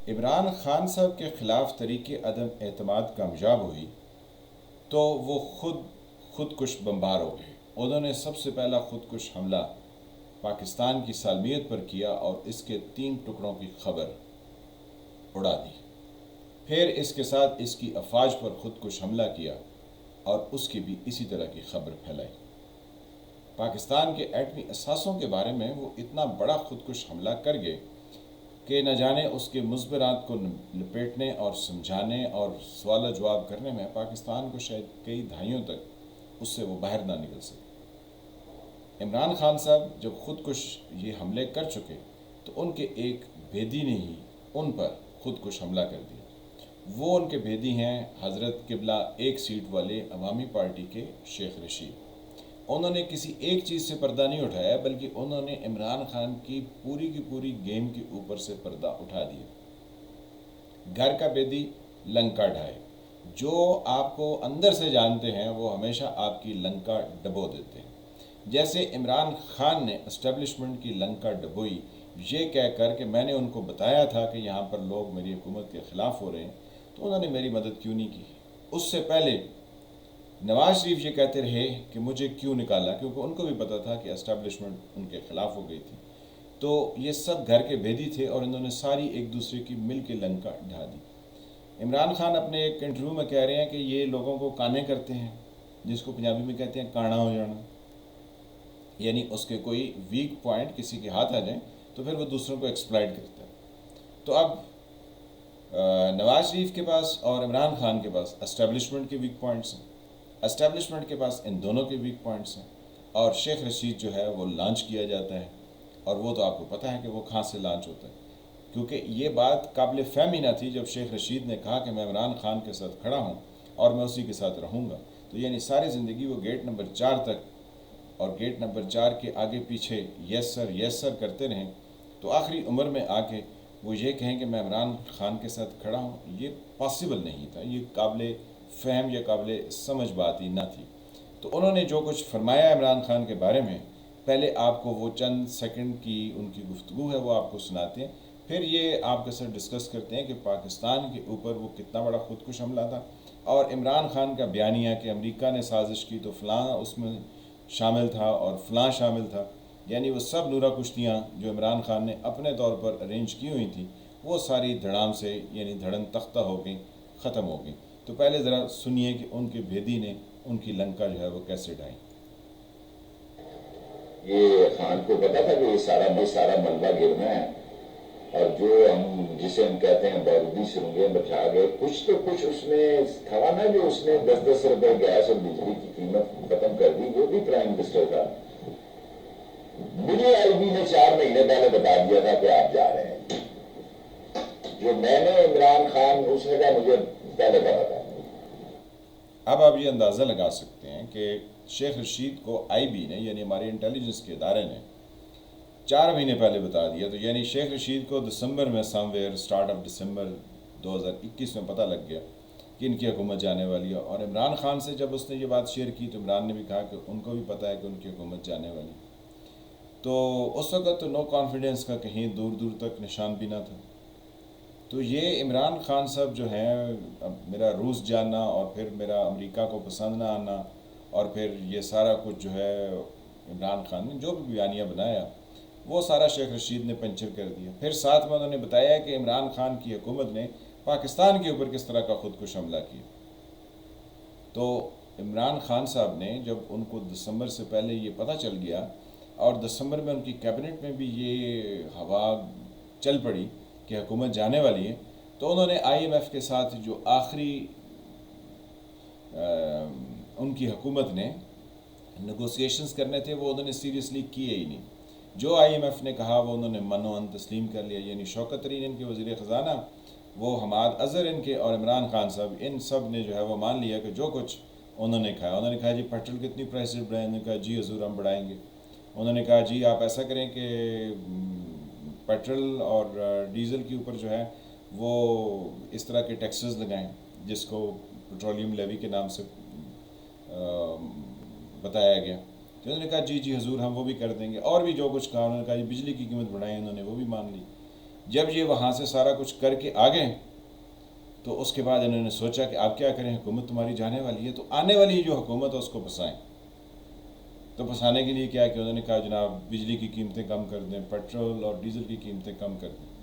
عمران خان صاحب کے خلاف تحریک عدم اعتماد کامیاب ہوئی تو وہ خودکش بمبار ہو گئے۔ انہوں نے سب سے پہلا خودکش حملہ پاکستان کی سالمیت پر کیا اور اس کے 3 ٹکڑوں کی خبر اڑا دی۔ پھر اس کے ساتھ اس کی افواج پر خودکش حملہ کیا اور اس کی بھی اسی طرح کی خبر پھیلائی۔ پاکستان کے ایٹمی اثاثوں کے بارے میں وہ اتنا بڑا خودکش حملہ کر گئے کہ نہ جانے اس کے مضمرات کو لپیٹنے اور سمجھانے اور سوال و جواب کرنے میں پاکستان کو شاید کئی دہائیوں تک اس سے وہ باہر نہ نکل سکے۔ عمران خان صاحب جب خودکش یہ حملے کر چکے تو ان کے ایک بھیدی نے ہی ان پر خودکش حملہ کر دیا۔ وہ ان کے بھیدی ہیں حضرت قبلہ ایک سیٹ والے عوامی پارٹی کے شیخ رشید۔ انہوں نے کسی ایک چیز سے پردہ نہیں اٹھایا بلکہ انہوں نے عمران خان کی پوری گیم کے اوپر سے پردہ اٹھا دیا۔ گھر کا بھیدی لنکا ڈھائے، جو آپ کو اندر سے جانتے ہیں وہ ہمیشہ آپ کی لنکا ڈبو دیتے ہیں۔ جیسے عمران خان نے اسٹیبلشمنٹ کی لنکا ڈبوئی یہ کہہ کر کہ میں نے ان کو بتایا تھا کہ یہاں پر لوگ میری حکومت کے خلاف ہو رہے ہیں تو انہوں نے میری مدد کیوں نہیں کی۔ اس سے پہلے نواز شریف یہ کہتے رہے کہ مجھے کیوں نکالا، کیونکہ ان کو بھی پتا تھا کہ اسٹیبلشمنٹ ان کے خلاف ہو گئی تھی۔ تو یہ سب گھر کے بھیدی تھے اور انہوں نے ساری ایک دوسرے کی مل کے لنکا ڈھا دی۔ عمران خان اپنے ایک انٹرویو میں کہہ رہے ہیں کہ یہ لوگوں کو کانے کرتے ہیں، جس کو پنجابی میں کہتے ہیں کانا ہو جانا، یعنی اس کے کوئی ویک پوائنٹ کسی کے ہاتھ آ جائیں تو پھر وہ دوسروں کو ایکسپلائٹ کرتا ہے۔ تو اب نواز شریف کے پاس اور عمران خان کے پاس اسٹیبلشمنٹ کے ویک پوائنٹس ہیں، اسٹیبلشمنٹ کے پاس ان دونوں کے ویک پوائنٹس ہیں، اور شیخ رشید جو ہے وہ لانچ کیا جاتا ہے، اور وہ تو آپ کو پتہ ہے کہ وہ کہاں سے لانچ ہوتا ہے، کیونکہ یہ بات قابل فہم ہی نہ تھی جب شیخ رشید نے کہا کہ میں عمران خان کے ساتھ کھڑا ہوں اور میں اسی کے ساتھ رہوں گا، تو یعنی ساری زندگی وہ گیٹ نمبر 4 تک اور گیٹ نمبر 4 کے آگے پیچھے یس سر کرتے رہیں، تو آخری عمر میں آ کے وہ یہ کہیں کہ میں عمران خان کے ساتھ کھڑا ہوں، یہ پاسبل نہیں تھا، یہ قابل فہم یا قابل سمجھ بات ہی نہ تھی۔ تو انہوں نے جو کچھ فرمایا عمران خان کے بارے میں، پہلے آپ کو وہ چند سیکنڈ کی ان کی گفتگو ہے وہ آپ کو سناتے ہیں، پھر یہ آپ کے ساتھ ڈسکس کرتے ہیں کہ پاکستان کے اوپر وہ کتنا بڑا خودکش حملہ تھا، اور عمران خان کا بیانیہ کہ امریکہ نے سازش کی تو فلاں اس میں شامل تھا اور فلاں شامل تھا، یعنی وہ سب نورہ کشتیاں جو عمران خان نے اپنے طور پر ارینج کی ہوئی تھیں وہ ساری دھڑام سے یعنی دھڑن تختہ ہو گئیں، ختم ہو گئیں۔ تو پہلے ذرا سنیے کہ ان کے بھیدی نے ان کی لنکا جو ہے وہ کیسے ڈھائی۔ یہ خان کو پتا تھا کہ یہ سارا ملبہ گرنا ہے، اور جو جسے ہم کہتے ہیں بارودی سرنگیں بچا گئے، کچھ اس میں تھا نا جو اس نے 10 روپے گیس اور بجلی کی قیمت ختم کر دی، وہ بھی پرائم منسٹر تھا۔ مجھے آئی بی نے 4 مہینے پہلے بتا دیا تھا کہ آپ جا رہے ہیں، جو میں نے عمران خان اس نے کہا مجھے پہلے پتا تھا۔ اب آپ یہ اندازہ لگا سکتے ہیں کہ شیخ رشید کو آئی بی نے یعنی ہمارے انٹیلیجنس کے ادارے نے 4 مہینے پہلے بتا دیا، تو یعنی شیخ رشید کو دسمبر میں سٹارٹ آف دسمبر 2021 میں پتہ لگ گیا کہ ان کی حکومت جانے والی ہے، اور عمران خان سے جب اس نے یہ بات شیئر کی تو عمران نے بھی کہا کہ ان کو بھی پتہ ہے کہ ان کی حکومت جانے والی، تو اس وقت تو نو کانفیڈنس کا کہیں دور تک نشان بھی نہ تھا۔ تو یہ عمران خان صاحب جو ہیں، میرا روس جانا اور پھر میرا امریکہ کو پسند نہ آنا اور پھر یہ سارا کچھ جو ہے عمران خان نے جو بھی بیانیہ بنایا وہ سارا شیخ رشید نے پنچر کر دیا۔ پھر ساتھ میں انہوں نے بتایا کہ عمران خان کی حکومت نے پاکستان کے اوپر کس طرح کا خودکش حملہ کیا۔ تو عمران خان صاحب نے جب ان کو دسمبر سے پہلے یہ پتہ چل گیا اور دسمبر میں ان کی کیبنٹ میں بھی یہ ہوا چل پڑی کہ حکومت جانے والی ہے، تو انہوں نے آئی ایم ایف کے ساتھ جو آخری ان کی حکومت نے نیگوسیشنز کرنے تھے وہ انہوں نے سیریسلی کیے ہی نہیں۔ جو آئی ایم ایف نے کہا وہ انہوں نے منوان تسلیم کر لیا، یعنی شوکت ترین ان کے وزیر خزانہ، وہ حماد اظہر ان کے، اور عمران خان صاحب، ان سب نے جو ہے وہ مان لیا کہ جو کچھ انہوں نے کہا، انہوں نے کہا جی پیٹرول کتنی پرائسز بڑھائیں، انہوں نے کہا جی حضور ہم بڑھائیں گے، انہوں نے کہا جی آپ ایسا کریں کہ پیٹرول اور ڈیزل کے اوپر جو ہے وہ اس طرح کے ٹیکسز لگائیں جس کو پیٹرولیم لیوی کے نام سے بتایا گیا، تو انہوں نے کہا جی حضور ہم وہ بھی کر دیں گے، اور بھی جو کچھ کہا انہوں نے کہا جی بجلی کی قیمت بڑھائیں، انہوں نے وہ بھی مان لی۔ جب یہ وہاں سے سارا کچھ کر کے آ گئے تو اس کے بعد انہوں نے سوچا کہ آپ کیا کریں، حکومت تمہاری جانے والی ہے تو آنے والی جو حکومت ہے اس کو پھنسائیں. تو پھنسانے کے لیے کیا کہ انہوں نے کہا جناب بجلی کی قیمتیں کم کر دیں، پیٹرول اور ڈیزل کی قیمتیں کم کر دیں،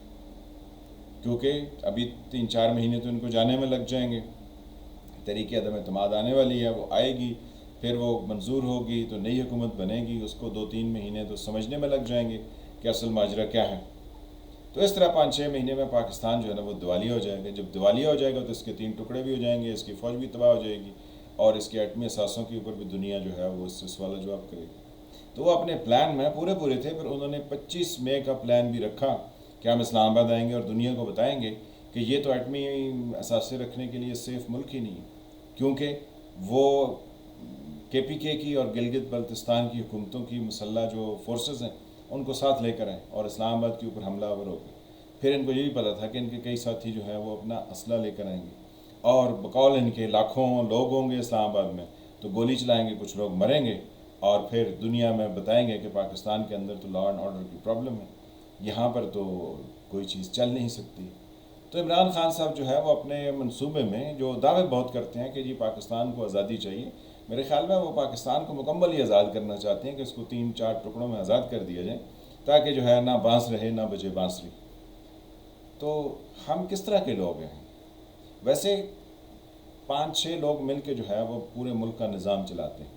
کیونکہ ابھی 3-4 مہینے تو ان کو جانے میں لگ جائیں گے. طریقے عدم اعتماد آنے والی ہے، وہ آئے گی، پھر وہ منظور ہوگی تو نئی حکومت بنے گی، اس کو 2-3 مہینے تو سمجھنے میں لگ جائیں گے کہ اصل ماجرا کیا ہے. تو اس طرح 5-6 مہینے میں پاکستان جو ہے نا وہ دیوالیہ ہو جائے گا. جب دیوالیہ ہو جائے گا تو اس کے 3 ٹکڑے بھی ہو جائیں گے، اس کی فوج بھی تباہ ہو جائے گی، اور اس کے ایٹمی اثاثوں کے اوپر بھی دنیا جو ہے وہ اس سے سوال و جواب کرے گی. تو وہ اپنے پلان میں پورے تھے. پھر انہوں نے 25 مئی کا پلان بھی رکھا کہ ہم اسلام آباد آئیں گے اور دنیا کو بتائیں گے کہ یہ تو ایٹمی اثاثے رکھنے کے لیے سیف ملک ہی نہیں ہے، کیونکہ وہ KPK کی اور گلگت بلتستان کی حکومتوں کی مسلح جو فورسز ہیں ان کو ساتھ لے کر آئیں اور اسلام آباد کے اوپر حملہ آور ہو گئے. پھر ان کو یہ بھی پتا تھا کہ ان کے کئی ساتھی جو ہیں وہ اپنا اسلحہ لے کر آئیں گے، اور بقول ان کے لاکھوں لوگ ہوں گے اسلام آباد میں، تو گولی چلائیں گے، کچھ لوگ مریں گے، اور پھر دنیا میں بتائیں گے کہ پاکستان کے اندر تو لا اینڈ آرڈر کی پرابلم ہے، یہاں پر تو کوئی چیز چل نہیں سکتی. تو عمران خان صاحب جو ہے وہ اپنے منصوبے میں جو دعوے بہت کرتے ہیں کہ جی پاکستان کو آزادی چاہیے، میرے خیال میں وہ پاکستان کو مکمل ہی آزاد کرنا چاہتے ہیں کہ اس کو 3-4 ٹکڑوں میں آزاد کر دیا جائے تاکہ جو ہے نہ بانس رہے نہ بجے بانسری. تو ہم کس طرح کے لوگ ہیں؟ ویسے 5-6 لوگ مل کے جو ہے وہ پورے ملک کا نظام چلاتے ہیں.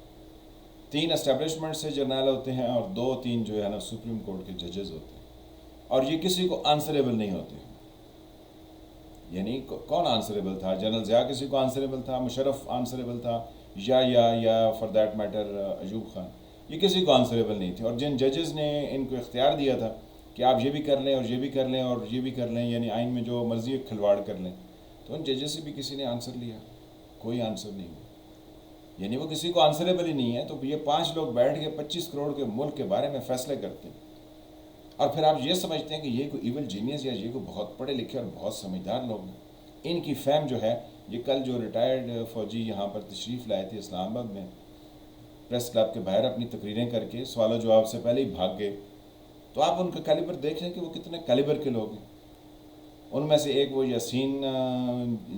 3 اسٹیبلشمنٹ سے جرنیل ہوتے ہیں اور 2-3 جو ہے نا سپریم کورٹ کے ججز ہوتے ہیں، اور یہ کسی کو آنسریبل نہیں ہوتے. یعنی کون آنسریبل تھا؟ جنرل ضیاء کسی کو آنسریبل تھا، مشرف آنسریبل تھا، یا for that matter Ayub Khan, یہ کسی کو آنسریبل نہیں تھے. اور جن ججز نے ان کو اختیار دیا تھا کہ آپ یہ بھی کر لیں اور یہ بھی کر لیں اور یہ بھی کر لیں، یعنی آئین میں جو مرضی کھلواڑ کر لیں، تو ان ججز سے بھی کسی نے آنسر لیا؟ کوئی آنسر نہیں ہوا. یعنی وہ کسی کو آنسریبل ہی نہیں ہے. تو یہ 5 لوگ بیٹھ کے 25 کروڑ کے ملک کے بارے میں فیصلے کرتے ہیں، اور پھر آپ یہ سمجھتے ہیں کہ یہ کوئی ایول جینیس یا یہ کوئی بہت پڑھے لکھے اور بہت سمجھدار لوگ ہیں. ان کی فہم جو ہے، یہ کل جو ریٹائرڈ فوجی یہاں پر تشریف لائے تھے اسلام آباد میں، پریس کلب کے باہر اپنی تقریریں کر کے سوال و جواب سے پہلے ہی بھاگ گئے، تو آپ ان کا کیلیبر دیکھ لیں کہ وہ کتنے کیلیبر کے لوگ ہیں. ان میں سے ایک وہ یاسین،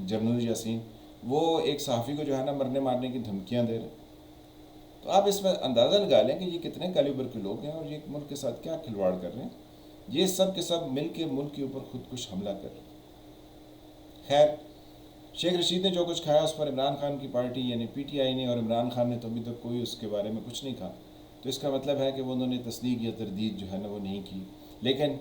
جنرل یاسین، وہ ایک صحافی کو جو ہے نا مرنے مارنے کی دھمکیاں دے رہے. تو آپ اس میں اندازہ لگا لیں کہ یہ کتنے کیلیبر کے لوگ ہیں اور یہ ملک کے ساتھ کیا کھلواڑ کر رہے ہیں. یہ سب کے سب مل کے ملک کے اوپر خود کش حملہ کر رہے ہیں. خیر، شیخ رشید نے جو کچھ کھایا اس پر عمران خان کی پارٹی یعنی PTI نے اور عمران خان نے تو ابھی تک کوئی اس کے بارے میں کچھ نہیں کہا. تو اس کا مطلب ہے کہ وہ انہوں نے تصدیق یا تردید جو ہے نا وہ نہیں کی. لیکن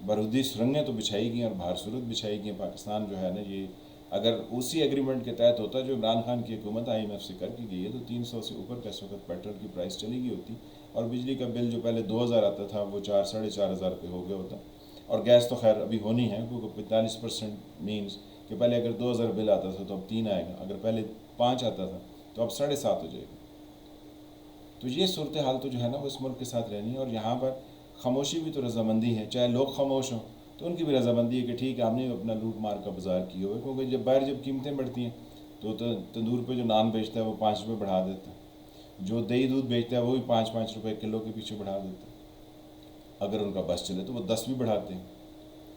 بارودی سرنگیں تو بچھائی گئیں اور باہر صورت بچھائی گئیں. پاکستان جو ہے نا یہ اگر اسی ایگریمنٹ کے تحت ہوتا جو عمران خان کی حکومت IMF سے کر کے گئی ہے تو 300 سے اوپر کا اس وقت پیٹرول کی پرائس چلی گئی ہوتی، اور بجلی کا بل جو پہلے 2000 آتا تھا وہ 4-4.5 ہزار روپے ہو گیا ہوتا. اور گیس تو خیر ابھی ہونی ہے، کیونکہ 45% مینز کہ پہلے اگر 2000 بل آتا تھا تو اب 3 آئے گا، اگر پہلے 5 آتا تھا تو اب 7.5 ہو جائے گا. تو یہ صورتحال تو جو ہے نا وہ اس ملک کے ساتھ رہنی ہے. اور یہاں پر خاموشی بھی تو رضامندی ہے، چاہے لوگ خاموش ہوں تو ان کی بھی رضامندی ہے کہ ٹھیک ہے ہم نے اپنا لوٹ مار کا بازار کیا ہوا ہے. کیونکہ جب باہر جب قیمتیں بڑھتی ہیں تو تندور پہ جو نان بیچتا ہے وہ 5 روپے بڑھا دیتا ہے، جو دہی دودھ بیچتا ہے وہ بھی 5-5 روپے کلو کے پیچھے بڑھا دیتا ہے. اگر ان کا بس چلے تو وہ 10 بھی بڑھاتے ہیں.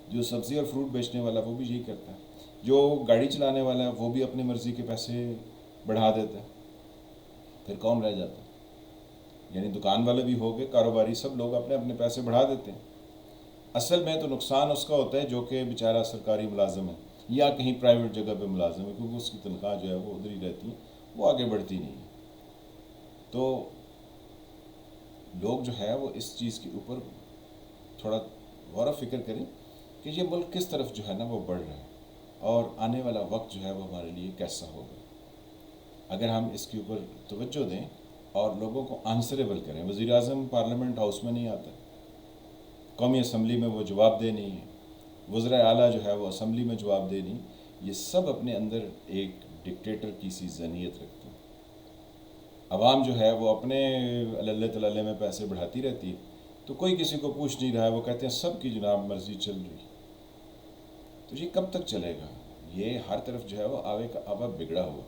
جو سبزی اور فروٹ بیچنے والا وہ بھی یہی کرتا ہے. جو گاڑی چلانے والا ہے وہ بھی اپنی مرضی کے پیسے بڑھا دیتا ہے. پھر کون رہ جاتا ہے؟ یعنی دکان والے بھی ہو گئے، کاروباری، سب لوگ اپنے اپنے پیسے بڑھا دیتے ہیں. اصل میں تو نقصان اس کا ہوتا ہے جو کہ بیچارہ سرکاری ملازم ہے یا کہیں پرائیویٹ جگہ پہ ملازم ہے، کیونکہ اس کی تنخواہ جو ہے وہ ادھر ہی رہتی ہے، وہ آگے بڑھتی نہیں ہے. تو لوگ جو ہے وہ اس چیز کے اوپر تھوڑا غور و فکر کریں کہ یہ ملک کس طرف جو ہے نا وہ بڑھ رہا ہے، اور آنے والا وقت جو ہے وہ ہمارے لیے کیسا ہوگا. اگر ہم اس کے اوپر توجہ دیں اور لوگوں کو آنسریبل کریں. وزیر اعظم پارلیمنٹ ہاؤس میں نہیں آتا، قومی اسمبلی میں وہ جواب دہ نہیں ہے، وزراء اعلیٰ جو ہے وہ اسمبلی میں جواب دہ نہیں. یہ سب اپنے اندر ایک ڈکٹیٹر کی سی ذہنیت رکھتے ہیں. عوام جو ہے وہ اپنے اللہ تلالے میں پیسے بڑھاتی رہتی ہے، تو کوئی کسی کو پوچھ نہیں رہا ہے. وہ کہتے ہیں سب کی جناب مرضی چل رہی. تو یہ کب تک چلے گا؟ یہ ہر طرف جو ہے وہ آوے کا آبا بگڑا ہوا.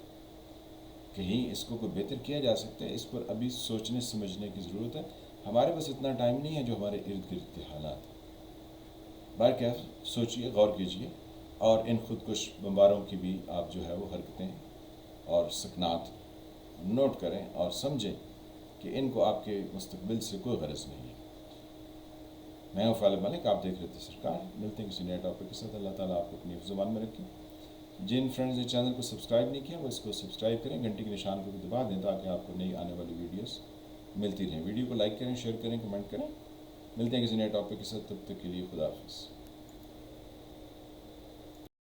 کہیں اس کو کوئی بہتر کیا جا سکتا ہے؟ اس پر ابھی سوچنے سمجھنے کی ضرورت ہے. ہمارے پاس اتنا ٹائم نہیں ہے جو ہمارے ارد گرد کے حالات ہیں. بہرکیف سوچیے، غور کیجیے، اور ان خودکش بمباروں کی بھی آپ جو ہے وہ حرکتیں اور سکنات نوٹ کریں اور سمجھیں کہ ان کو آپ کے مستقبل سے کوئی غرض نہیں ہے۔ میں ہوں فالب ملک، آپ دیکھ رہے تھے سرکار۔ ملتے ہیں کسی نئے ٹاپک کے ساتھ۔ اللہ تعالیٰ آپ کو اپنی حفظ زمان میں رکھے۔ جن فرینڈز نے چینل کو سبسکرائب نہیں کیا وہ اس کو سبسکرائب کریں، گھنٹی کے نشان کو بھی دبا دیں تاکہ آپ کو نئی آنے والی ویڈیوز ملتی رہیں۔ ویڈیو کو لائک کریں، شیئر کریں، کمنٹ کریں۔ ملتے ہیں کسی نئے ٹاپک کے ساتھ، تب تک کے لیے خدا حافظ۔